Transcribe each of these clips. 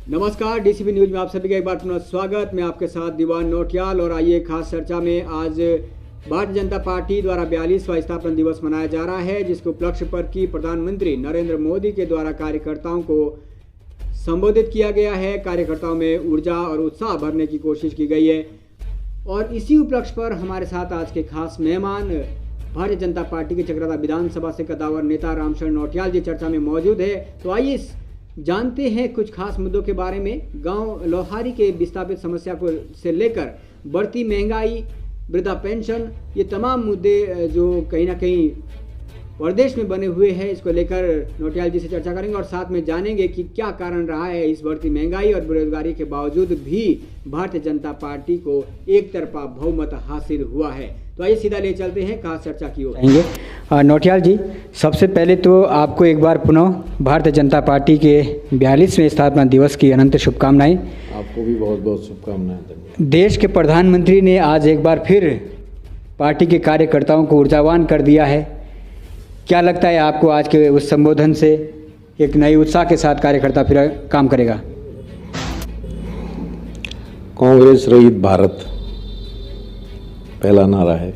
नमस्कार, DCP news में आप सभी का एक बार पुनः स्वागत। मैं आपके साथ दीवान नौटियाल और आइए खास चर्चा में। आज भारतीय जनता पार्टी द्वारा 42वां स्थापना दिवस मनाया जा रहा है, जिसके उपलक्ष्य पर की प्रधानमंत्री नरेंद्र मोदी के द्वारा कार्यकर्ताओं को संबोधित किया गया है। कार्यकर्ताओं में ऊर्जा और उत्साह भरने की कोशिश की गई है और इसी उपलक्ष्य पर हमारे साथ आज के खास मेहमान भारतीय जनता पार्टी के चकराता विधानसभा से कदावर नेता रामशरण नौटियाल जी चर्चा में मौजूद है। तो आइए जानते हैं कुछ खास मुद्दों के बारे में। गांव लोहारी के विस्थापित समस्या को से लेकर बढ़ती महंगाई, वृद्धा पेंशन, ये तमाम मुद्दे जो कहीं ना कहीं प्रदेश में बने हुए हैं, इसको लेकर नौटियाल जी से चर्चा करेंगे और साथ में जानेंगे कि क्या कारण रहा है इस बढ़ती महंगाई और बेरोजगारी के बावजूद भी भारतीय जनता पार्टी को एक तरफा बहुमत हासिल हुआ है। तो आइए सीधा ले चलते हैं खास चर्चा की ओर। नौटियाल जी, सबसे पहले तो आपको एक बार पुनः भारतीय जनता पार्टी के 42वें स्थापना दिवस की अनंत शुभकामनाएं। आपको भी बहुत बहुत शुभकामनाएं। देश के प्रधानमंत्री ने आज एक बार फिर पार्टी के कार्यकर्ताओं को ऊर्जावान कर दिया है। क्या लगता है आपको आज के उस संबोधन से एक नई उत्साह के साथ कार्यकर्ता फिर काम करेगा? कांग्रेस रहित भारत पहला नारा है।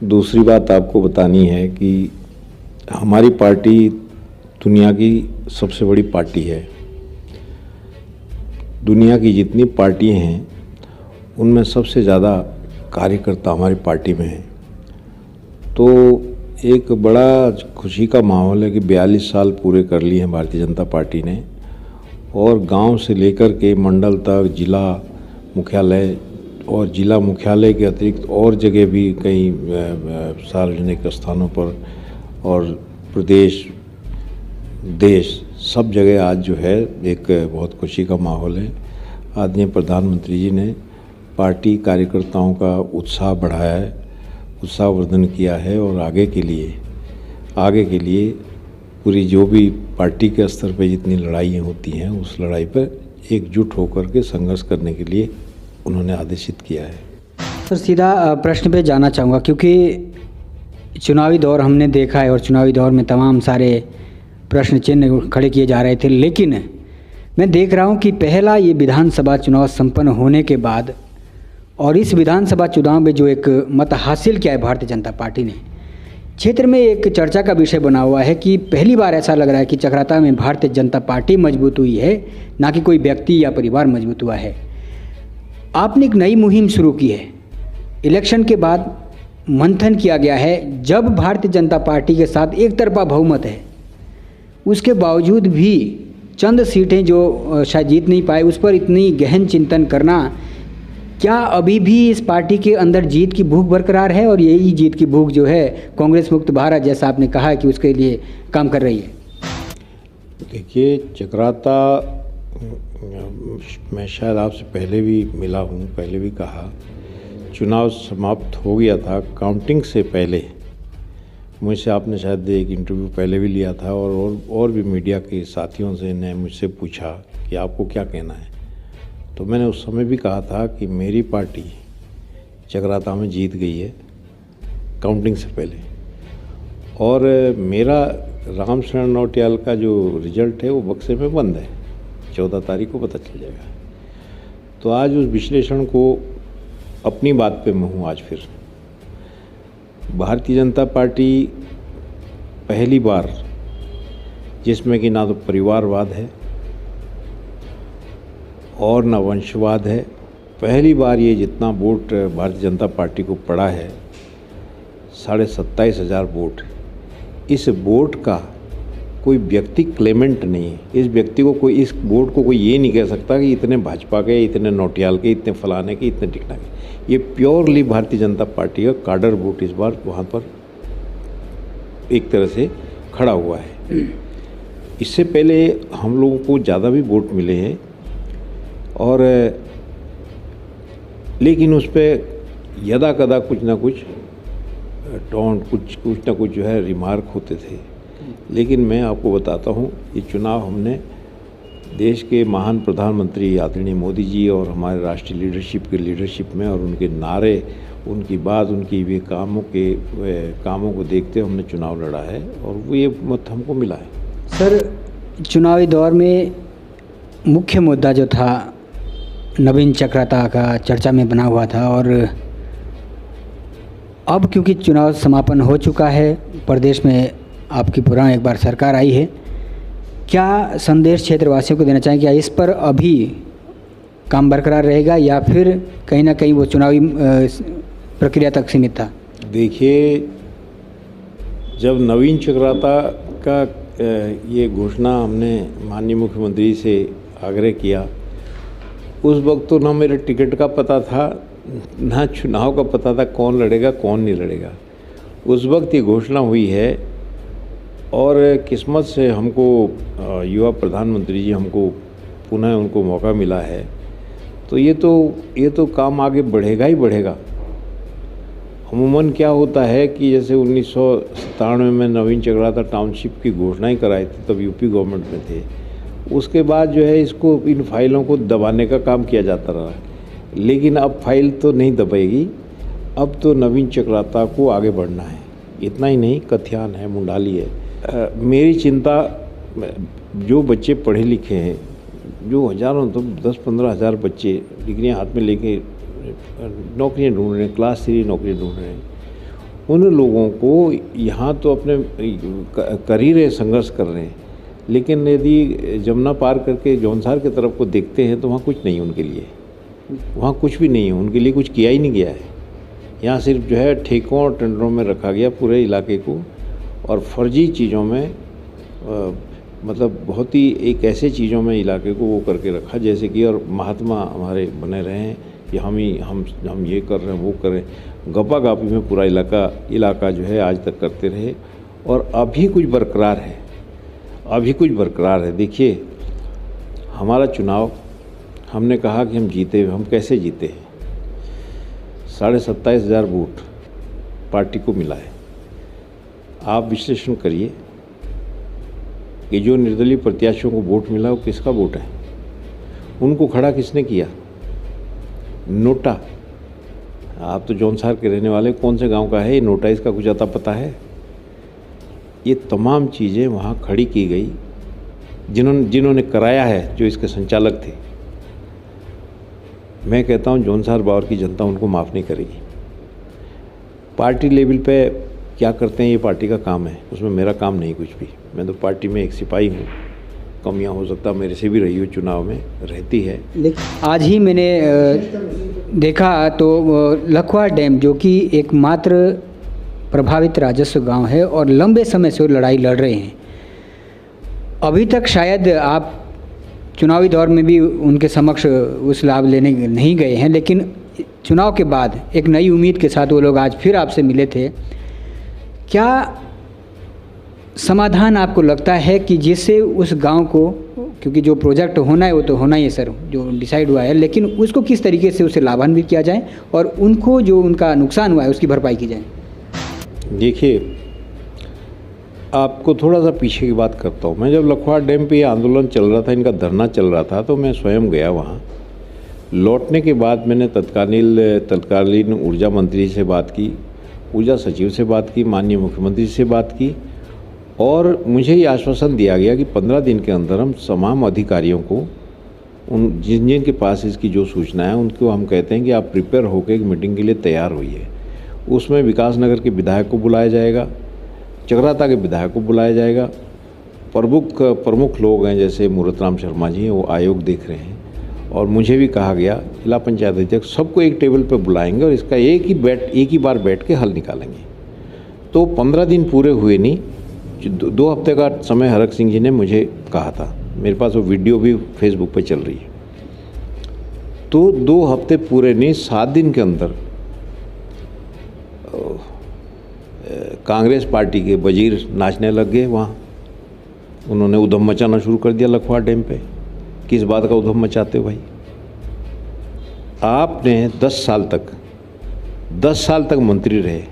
दूसरी बात आपको बतानी है कि हमारी पार्टी दुनिया की सबसे बड़ी पार्टी है। दुनिया की जितनी पार्टियां हैं उनमें सबसे ज़्यादा कार्यकर्ता हमारी पार्टी में हैं। तो एक बड़ा खुशी का माहौल है कि 42 साल पूरे कर लिए हैं भारतीय जनता पार्टी ने, और गांव से लेकर के मंडल तक, जिला मुख्यालय और जिला मुख्यालय के अतिरिक्त और जगह भी कई सार्वजनिक स्थानों पर और प्रदेश, देश, सब जगह आज जो है एक बहुत खुशी का माहौल है। आदरणीय प्रधानमंत्री जी ने पार्टी कार्यकर्ताओं का उत्साह बढ़ाया है, उत्साहवर्धन किया है और आगे के लिए पूरी जो भी पार्टी के स्तर पे जितनी लड़ाइयाँ होती हैं उस लड़ाई पर एकजुट होकर के संघर्ष करने के लिए उन्होंने आदेशित किया है। सर, सीधा प्रश्न पे जाना चाहूँगा, क्योंकि चुनावी दौर हमने देखा है और चुनावी दौर में तमाम सारे प्रश्न चिन्ह खड़े किए जा रहे थे, लेकिन मैं देख रहा हूँ कि पहला ये विधानसभा चुनाव संपन्न होने के बाद और इस विधानसभा चुनाव में जो एक मत हासिल किया है भारतीय जनता पार्टी ने, क्षेत्र में एक चर्चा का विषय बना हुआ है कि पहली बार ऐसा लग रहा है कि चकराता में भारतीय जनता पार्टी मजबूत हुई है, ना कि कोई व्यक्ति या परिवार मजबूत हुआ है। आपने एक नई मुहिम शुरू की है। इलेक्शन के बाद मंथन किया गया है। जब भारतीय जनता पार्टी के साथ एक तरफा बहुमत है, उसके बावजूद भी चंद सीटें जो शायद जीत नहीं पाए, उस पर इतनी गहन चिंतन करना, क्या अभी भी इस पार्टी के अंदर जीत की भूख बरकरार है और यही जीत की भूख जो है कांग्रेस मुक्त भारत, जैसा आपने कहा है, कि उसके लिए काम कर रही है? देखिए, चकराता मैं शायद आपसे पहले भी मिला हूँ, पहले भी कहा, चुनाव समाप्त हो गया था काउंटिंग से पहले। मुझसे आपने शायद एक इंटरव्यू पहले भी लिया था और भी मीडिया के साथियों से ने मुझसे पूछा कि आपको क्या कहना है। तो मैंने उस समय भी कहा था कि मेरी पार्टी चकराता में जीत गई है काउंटिंग से पहले, और मेरा रामशरण नौटियाल का जो रिजल्ट है वो बक्से में बंद है, 14 तारीख को पता चल जाएगा। तो आज उस विश्लेषण को अपनी बात पे मैं हूँ। आज फिर भारतीय जनता पार्टी पहली बार, जिसमें कि ना तो परिवारवाद है और ना वंशवाद है, पहली बार ये जितना वोट भारतीय जनता पार्टी को पड़ा है 27,500 वोट, इस वोट का कोई व्यक्ति क्लेमेंट नहीं है। इस व्यक्ति को कोई, इस वोट को कोई ये नहीं कह सकता कि इतने भाजपा के, इतने नौटियाल के, इतने फलाने के, इतने टिकना के। ये प्योरली भारतीय जनता पार्टी का काडर वोट इस बार वहाँ पर एक तरह से खड़ा हुआ है। इससे पहले हम लोगों को ज़्यादा भी वोट मिले हैं, और लेकिन उस पर यदा कदा कुछ ना कुछ कुछ ना कुछ जो है रिमार्क होते थे। लेकिन मैं आपको बताता हूँ, ये चुनाव हमने देश के महान प्रधानमंत्री आदरणीय मोदी जी और हमारे राष्ट्रीय लीडरशिप में और उनके नारे, उनकी बात, उनकी वे कामों को देखते हमने चुनाव लड़ा है और वो ये मत हमको मिला है। सर, चुनावी दौर में मुख्य मुद्दा जो था नवीन चक्राता का चर्चा में बना हुआ था, और अब क्योंकि चुनाव समापन हो चुका है, प्रदेश में आपकी पुराना एक बार सरकार आई है, क्या संदेश क्षेत्रवासियों को देना चाहें? क्या इस पर अभी काम बरकरार रहेगा या फिर कहीं ना कहीं वो चुनावी प्रक्रिया तक सीमित था? देखिए, जब नवीन चक्राता का ये घोषणा हमने माननीय मुख्यमंत्री से आग्रह किया, उस वक्त तो ना मेरे टिकट का पता था, ना चुनाव का पता था कौन लड़ेगा कौन नहीं लड़ेगा। उस वक्त ये घोषणा हुई है और किस्मत से हमको युवा प्रधानमंत्री जी हमको पुनः उनको मौका मिला है, तो ये तो काम आगे बढ़ेगा ही बढ़ेगा। अमूमन क्या होता है कि जैसे 1997 में नवीन चक्राता टाउनशिप की घोषणा ही कराई थी, तब यूपी गवर्नमेंट में थे। उसके बाद जो है इसको इन फाइलों को दबाने का काम किया जाता रहा, लेकिन अब फाइल तो नहीं दबेगी। अब तो नवीन चक्राता को आगे बढ़ना है। इतना ही नहीं, कथ्यान है, मुंडाली है। मेरी चिंता, जो बच्चे पढ़े लिखे हैं, जो हज़ारों तो 10-15 हज़ार बच्चे डिग्रियां हाथ में लेके नौकरियां ढूंढ रहे हैं, क्लास 3 नौकरी ढूंढ रहे हैं, उन लोगों को यहाँ तो अपने कर ही रहे, संघर्ष कर रहे हैं, लेकिन यदि जमुना पार करके जौनसार की तरफ को देखते हैं तो वहाँ कुछ नहीं उनके लिए, वहाँ कुछ भी नहीं है, उनके लिए कुछ किया ही नहीं गया है। यहाँ सिर्फ जो है ठेकों और टेंडरों में रखा गया पूरे इलाके को, और फर्जी चीज़ों में मतलब बहुत ही एक ऐसे चीज़ों में इलाके को वो करके रखा जैसे कि, और महात्मा हमारे बने रहे हैं कि हम ये कर रहे हैं, वो कर रहे हैं। गपा गापी में पूरा इलाका जो है आज तक करते रहे, और अभी कुछ बरकरार है, अभी कुछ बरकरार है। देखिए, हमारा चुनाव, हमने कहा कि हम जीते, हम कैसे जीते हैं? 27,500 वोट पार्टी को मिला है। आप विश्लेषण करिए कि जो निर्दलीय प्रत्याशियों को वोट मिला वो किसका वोट है? उनको खड़ा किसने किया? नोटा। आप तो जौनसार के रहने वाले, कौन से गांव का है ये नोटा? इसका कुछ अता पता है? ये तमाम चीज़ें वहाँ खड़ी की गई, जिन्होंने कराया है, जो इसके संचालक थे। मैं कहता हूँ जौनसार बावर की जनता उनको माफ़ नहीं करेगी। पार्टी लेवल पे क्या करते हैं ये पार्टी का काम है, उसमें मेरा काम नहीं कुछ भी। मैं तो पार्टी में एक सिपाही हूँ, कमियाँ हो सकता मेरे से भी रही हो, चुनाव में रहती है। लेकिन आज ही मैंने देखा तो लखवा डैम, जो कि एकमात्र प्रभावित राजस्व गांव है और लंबे समय से वो लड़ाई लड़ रहे हैं, अभी तक शायद आप चुनावी दौर में भी उनके समक्ष उस लाभ लेने नहीं गए हैं, लेकिन चुनाव के बाद एक नई उम्मीद के साथ वो लोग आज फिर आपसे मिले थे। क्या समाधान आपको लगता है कि जिससे उस गांव को, क्योंकि जो प्रोजेक्ट होना है वो तो होना ही है सर, जो डिसाइड हुआ है, लेकिन उसको किस तरीके से उसे लाभान्वित किया जाए और उनको जो उनका नुकसान हुआ है उसकी भरपाई की जाए? देखिए, आपको थोड़ा सा पीछे की बात करता हूँ। मैं जब लखवा डैम पे ये आंदोलन चल रहा था, इनका धरना चल रहा था, तो मैं स्वयं गया वहाँ। लौटने के बाद मैंने तत्कालीन ऊर्जा मंत्री से बात की, ऊर्जा सचिव से बात की, माननीय मुख्यमंत्री से बात की, और मुझे ये आश्वासन दिया गया कि 15 दिन के अंदर हम तमाम अधिकारियों को, उन जिन के पास इसकी जो सूचना है उनको हम कहते हैं कि आप प्रिपेयर होकर एक मीटिंग के लिए तैयार होइए। उसमें विकासनगर के विधायक को बुलाया जाएगा, चक्राता के विधायक को बुलाया जाएगा, प्रमुख लोग हैं जैसे मूरतराम शर्मा जी हैं, वो आयोग देख रहे हैं, और मुझे भी कहा गया जिला पंचायत अध्यक्ष, सबको एक टेबल पर बुलाएंगे और इसका एक ही बार बैठ के हल निकालेंगे। तो 15 दिन पूरे हुए नहीं, 2 हफ्ते का समय हरक सिंह जी ने मुझे कहा था, मेरे पास वो वीडियो भी फेसबुक पे चल रही है। तो 2 हफ्ते पूरे नहीं, 7 दिन के अंदर कांग्रेस पार्टी के वजीर नाचने लग गए वहाँ। उन्होंने उधम मचाना शुरू कर दिया लखवा डैम पे। किस बात का उधम मचाते हो भाई? आपने 10 साल तक मंत्री रहे,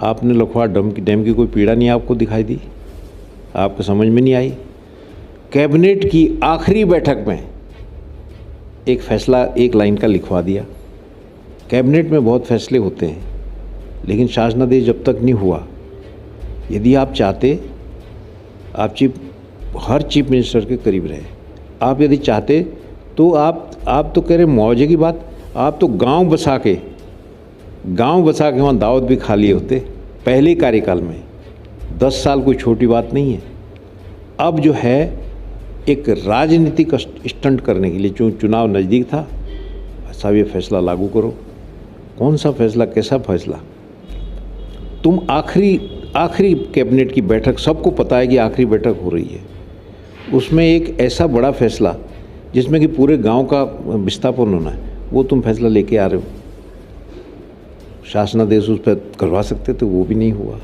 आपने लखवा डैम की कोई पीड़ा नहीं आपको दिखाई दी? आपको समझ में नहीं आई? कैबिनेट की आखिरी बैठक में एक फैसला 1 लाइन का लिखवा दिया। कैबिनेट में बहुत फैसले होते हैं, लेकिन शासनादेश जब तक नहीं हुआ, यदि आप चाहते, आप हर चीफ मिनिस्टर के करीब रहे, आप यदि चाहते तो आप तो कह रहे मुआवजे की बात, आप तो गांव बसा के वहाँ दावत भी खा लिए होते पहले कार्यकाल में। 10 साल कोई छोटी बात नहीं है। अब जो है एक राजनीतिक स्टंट करने के लिए, जो चुनाव नज़दीक था, साहब ये फैसला लागू करो। कौन सा फैसला, कैसा फैसला? तुम आखिरी कैबिनेट की बैठक, सबको पता है कि आखिरी बैठक हो रही है, उसमें एक ऐसा बड़ा फैसला जिसमें कि पूरे गांव का विस्थापन होना है, वो तुम फैसला लेके आ रहे हो। शासनादेश उस पर करवा सकते थे, वो भी नहीं हुआ।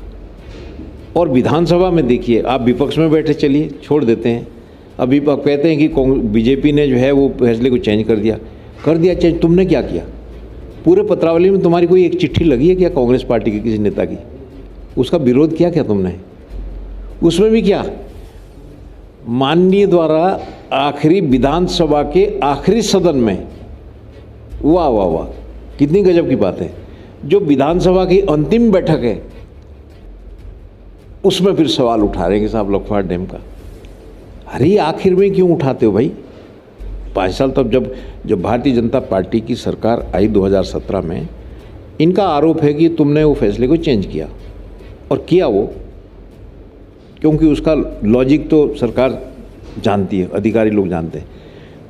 और विधानसभा में देखिए, आप विपक्ष में बैठे, चलिए छोड़ देते हैं, अब विपक्ष कहते हैं कि बीजेपी ने जो है वो फैसले को चेंज कर दिया चेंज। तुमने क्या किया? पूरे पत्रावली में तुम्हारी कोई एक चिट्ठी लगी है क्या कांग्रेस पार्टी के किसी नेता की? उसका विरोध किया क्या तुमने? उसमें भी क्या, माननीय द्वारा आखिरी विधानसभा के आखिरी सदन में, वाह वाह वाह, कितनी गजब की बात है, जो विधानसभा की अंतिम बैठक है उसमें फिर सवाल उठा रहे हैं कि साहब लखवाड़ डैम का। अरे आखिर में क्यों उठाते हो भाई? 5 साल तब जब भारतीय जनता पार्टी की सरकार आई 2017 में, इनका आरोप है कि तुमने वो फैसले को चेंज किया, और किया वो, क्योंकि उसका लॉजिक तो सरकार जानती है, अधिकारी लोग जानते हैं।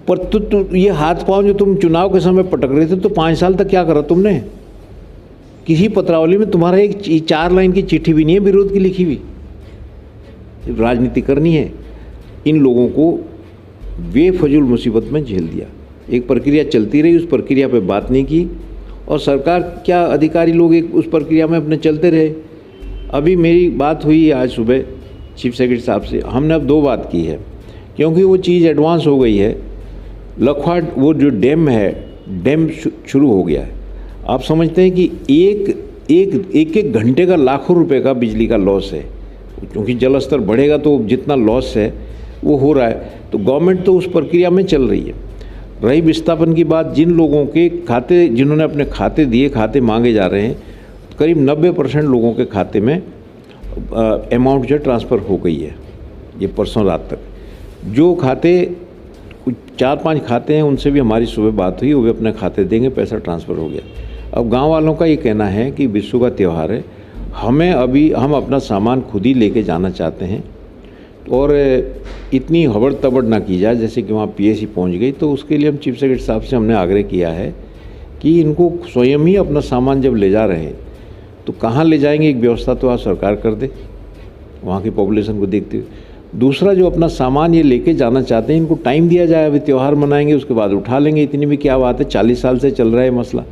पर तो ये हाथ पांव जो तुम चुनाव के समय पटक रहे थे, तो 5 साल तक क्या करा तुमने? किसी पत्रावली में तुम्हारा एक 4 लाइन की चिट्ठी भी नहीं है विरोध की लिखी हुई। राजनीति करनी है, इन लोगों को बेफजूल मुसीबत में झेल दिया। एक प्रक्रिया चलती रही, उस प्रक्रिया पे बात नहीं की, और सरकार क्या, अधिकारी लोग एक उस प्रक्रिया में अपने चलते रहे। अभी मेरी बात हुई आज सुबह चीफ सेक्रेटरी साहब से, हमने अब 2 बात की है, क्योंकि वो चीज़ एडवांस हो गई है। लखवाड़ वो जो डैम है, डैम शुरू हो गया है। आप समझते हैं कि एक घंटे का लाखों रुपए का बिजली का लॉस है, क्योंकि जल स्तर बढ़ेगा तो जितना लॉस है वो हो रहा है। तो गवर्नमेंट तो उस प्रक्रिया में चल रही है। रही विस्थापन की बात, जिन लोगों के खाते, जिन्होंने अपने खाते दिए, खाते मांगे जा रहे हैं, करीब 90% लोगों के खाते में अमाउंट जो ट्रांसफ़र हो गई है। ये परसों रात तक जो खाते, कुछ 4-5 खाते हैं, उनसे भी हमारी सुबह बात हुई, वो भी अपने खाते देंगे, पैसा ट्रांसफ़र हो गया। अब गांव वालों का ये कहना है कि विश्व का त्यौहार है, हम अपना सामान खुद ही लेके जाना चाहते हैं, और इतनी हबड़ तबड़ ना की जाए जैसे कि वहाँ पीएसी पहुँच गई। तो उसके लिए हम चीफ सेक्रेटरी साहब से हमने आग्रह किया है कि इनको स्वयं ही अपना सामान जब ले जा रहे हैं तो कहाँ ले जाएंगे, एक व्यवस्था तो आप सरकार कर दे वहाँ की पॉपुलेशन को देखते हुए। दूसरा, जो अपना सामान ये लेके जाना चाहते हैं, इनको टाइम दिया जाए, अभी त्यौहार मनाएंगे उसके बाद उठा लेंगे, इतनी भी क्या बात है, 40 साल से चल रहा है मसला,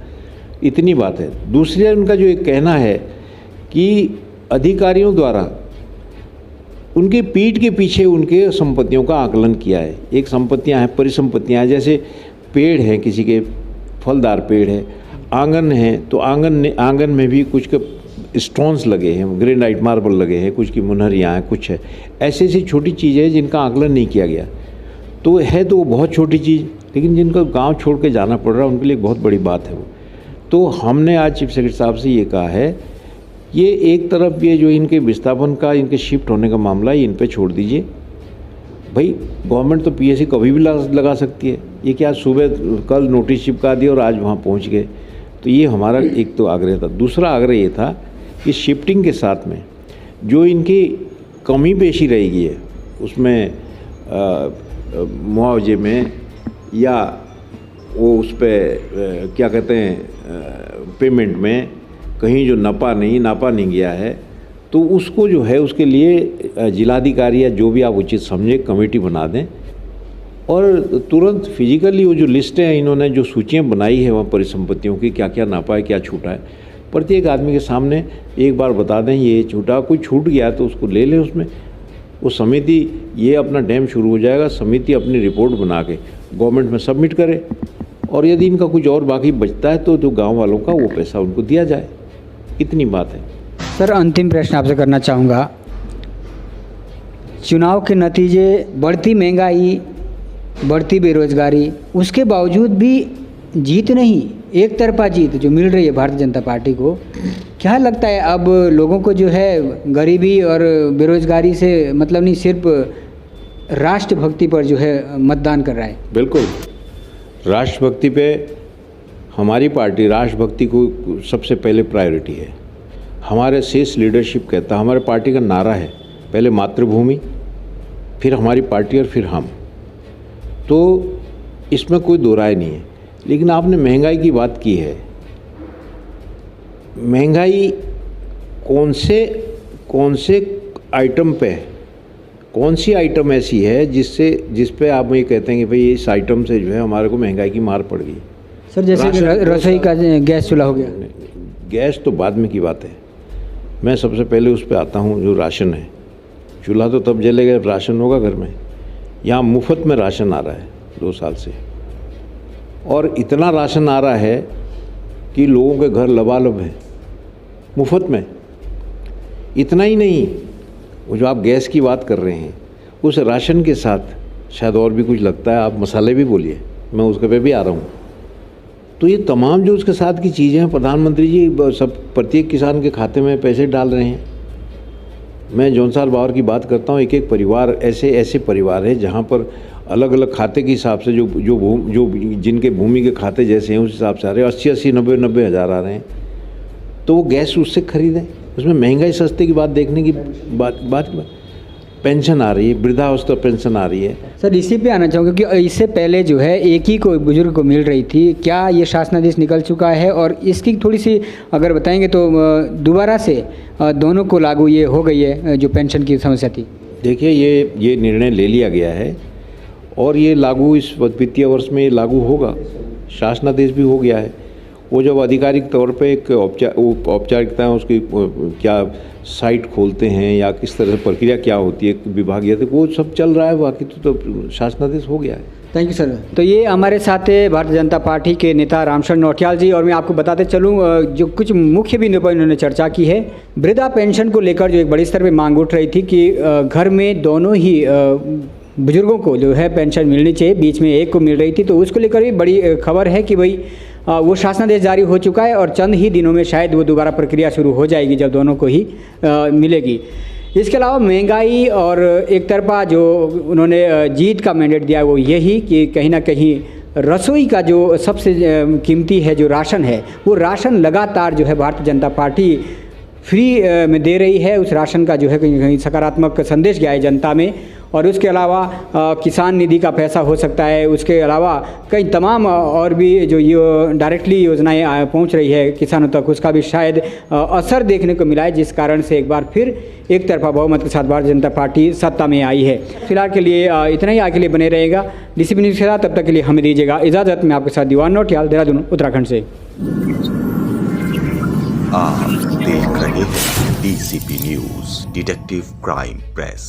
इतनी बात है। दूसरी, उनका जो एक कहना है कि अधिकारियों द्वारा उनके पीठ के पीछे उनके संपत्तियों का आकलन किया है। एक संपत्तियां हैं, परिसंपत्तियां हैं, जैसे पेड़ हैं, किसी के फलदार पेड़ है, आंगन है, तो आंगन में भी कुछ के स्टोन्स लगे हैं, ग्रेनाइट मार्बल लगे हैं, कुछ की मुनहरियाँ हैं, कुछ है, ऐसी छोटी चीज़ें हैं जिनका आकलन नहीं किया गया। तो है तो वो बहुत छोटी चीज़, लेकिन जिनको गाँव छोड़ के जाना पड़ रहा है उनके लिए बहुत बड़ी बात है वो। तो हमने आज चीफ सेक्रेटरी साहब से ये कहा है, ये एक तरफ ये जो इनके विस्थापन का, इनके शिफ्ट होने का मामला है, इन पे छोड़ दीजिए भाई। गवर्नमेंट तो पीएसी कभी भी लगा सकती है, ये क्या सुबह कल नोटिस चिपका दिया और आज वहाँ पहुँच गए। तो ये हमारा एक तो आग्रह था। दूसरा आग्रह ये था कि शिफ्टिंग के साथ में जो इनकी कमी पेशी रहेगी है, उसमें मुआवजे में या वो उस पर क्या कहते हैं पेमेंट में कहीं जो नापा नहीं गया है, तो उसको जो है उसके लिए जिलाधिकारी या जो भी आप उचित समझे कमेटी बना दें, और तुरंत फिजिकली वो जो लिस्टें हैं, इन्होंने जो सूचियाँ बनाई है वहाँ परिसंपत्तियों की, क्या क्या नापा है, क्या छूटा है, प्रत्येक आदमी के सामने एक बार बता दें ये छूटा, कोई छूट गया तो उसको ले लें। उसमें वो समिति, ये अपना डैम शुरू हो जाएगा, समिति अपनी रिपोर्ट बना के गवर्नमेंट में सबमिट करे, और यदि इनका कुछ और बाकी बचता है तो जो गांव वालों का वो पैसा उनको दिया जाए, इतनी बात है। सर, अंतिम प्रश्न आपसे करना चाहूँगा, चुनाव के नतीजे, बढ़ती महंगाई, बढ़ती बेरोजगारी, उसके बावजूद भी जीत नहीं, एक तरफा जीत जो मिल रही है भारतीय जनता पार्टी को, क्या लगता है अब लोगों को जो है गरीबी और बेरोजगारी से मतलब नहीं, सिर्फ राष्ट्रभक्ति पर जो है मतदान कर रहा है। बिल्कुल, राष्ट्रभक्ति पे हमारी पार्टी राष्ट्रभक्ति को सबसे पहले प्रायोरिटी है। हमारे शीर्ष लीडरशिप कहता है, हमारे पार्टी का नारा है पहले मातृभूमि, फिर हमारी पार्टी और फिर हम। तो इसमें कोई दो राय नहीं है। लेकिन आपने महंगाई की बात की है। महंगाई कौन से आइटम पे, कौन सी आइटम ऐसी है जिस पे आप ये कहते हैं कि भाई इस आइटम से जो है हमारे को महंगाई की मार पड़ गई। सर जैसे रसोई का गैस चूल्हा हो गया। गैस तो बाद में की बात है, मैं सबसे पहले उस पर आता हूँ जो राशन है। चूल्हा तो तब जलेगा जब राशन होगा घर में। यहाँ मुफ्त में राशन आ रहा है 2 साल से, और इतना राशन आ रहा है कि लोगों के घर लबालब हैं मुफ्त में। इतना ही नहीं, वो जो आप गैस की बात कर रहे हैं उस राशन के साथ शायद और भी कुछ लगता है, आप मसाले भी बोलिए, मैं उसके पे भी आ रहा हूँ। तो ये तमाम जो उसके साथ की चीज़ें हैं, प्रधानमंत्री जी सब प्रत्येक किसान के खाते में पैसे डाल रहे हैं। मैं जौनसार बावर की बात करता हूँ, एक एक परिवार ऐसे परिवार है जहाँ पर अलग अलग खाते के हिसाब से जो जिनके भूमि के खाते जैसे हैं उस हिसाब से आ रहे हैं। 80 90 हज़ार आ रहे हैं। तो वो गैस उससे खरीदें। उसमें महंगाई सस्ते की बात देखने की बात पेंशन आ रही है, वृद्धावस्था पेंशन आ रही है। सर इसी पे आना चाहूँगा कि इससे पहले जो है एक ही को बुजुर्ग को मिल रही थी, क्या ये शासनादेश निकल चुका है? और इसकी थोड़ी सी अगर बताएंगे तो दोबारा से दोनों को लागू ये हो गई है जो पेंशन की समस्या थी। देखिए ये निर्णय ले लिया गया है और ये लागू इस वित्तीय वर्ष में लागू होगा। शासनादेश भी हो गया है। वो जब आधिकारिक तौर पे एक औपचारिकता उसकी क्या साइट खोलते हैं या किस तरह से प्रक्रिया क्या होती है विभागीय, तो वो सब चल रहा है। बाकी तो शासनादेश हो गया है। Thank you sir. तो ये हमारे साथ है भारतीय जनता पार्टी के नेता रामशरण नौटियाल जी। और मैं आपको बताते चलूँ जो कुछ मुख्य बिंदुओं पर इन्होंने चर्चा की है। वृद्धा पेंशन को लेकर जो एक बड़ी स्तर पर मांग उठ रही थी कि घर में दोनों ही बुजुर्गों को जो है पेंशन मिलनी चाहिए, बीच में एक को मिल रही थी, तो उसको लेकर भी बड़ी खबर है कि भाई वो शासनादेश जारी हो चुका है और चंद ही दिनों में शायद वो दोबारा प्रक्रिया शुरू हो जाएगी जब दोनों को ही मिलेगी। इसके अलावा महंगाई और एक तरफा जो उन्होंने जीत का मैंडेट दिया वो यही कि कहीं ना कहीं रसोई का जो सबसे कीमती है जो राशन है, वो राशन लगातार जो है भारतीय जनता पार्टी फ्री में दे रही है। उस राशन का जो है कहीं कहीं सकारात्मक संदेश गया है जनता में। और उसके अलावा किसान निधि का पैसा हो सकता है, उसके अलावा कई तमाम और भी जो ये डायरेक्टली योजनाएं पहुंच रही है किसानों तक, उसका भी शायद असर देखने को मिला है, जिस कारण से एक बार फिर एक तरफा बहुमत के साथ भारतीय जनता पार्टी सत्ता में आई है। फिलहाल के लिए इतना ही, आगे लिए बने रहेगा डीसीपी न्यूज़ के साथ। तब तक के लिए हमें दीजिएगा इजाज़त। मैं आपके साथ दीवान नौटियाल, देहरादून, उत्तराखंड से। आप देख रहे हैं DCP news, detective crime press.